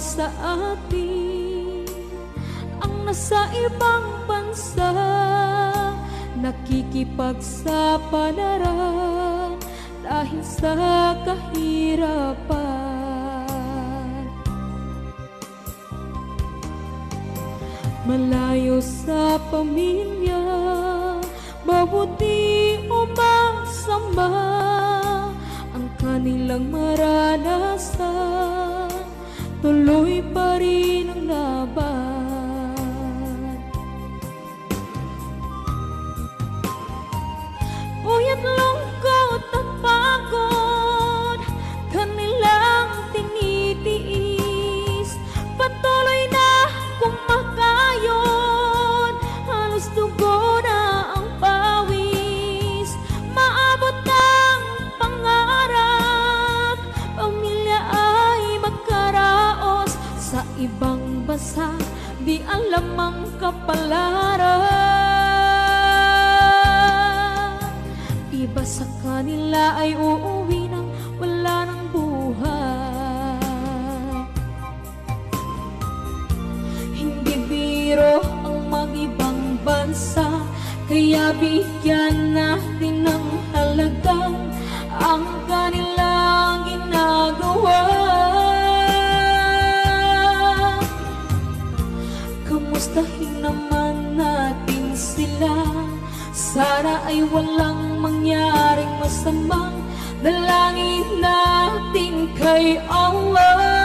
sa atin ang nasa ibang bansa, nakikipagsapalaran dahil sa kahirapan. Malayo sa pamilya, mabuti o masama ang kanilang maranasan, tuloy pa rin ang laban. Puyat, lungkot at pagod kanilang tinitiis, patuloy na kumakayod, halos dugo na ang pawis. Maabot ang pangarap, pamilya ay magkaraos. Sa ibang bansa, di alam ang kapalaran. Iba sa kanila ay uuwi nang wala ng buhay. Hindi biro ang mag-ibang bansa, kaya bigyan natin ng halaga ang kanilang ginagawa. Kamustahin naman natin sila, sana ay walang mangyaring masamang. Dalangin natin kay Allah.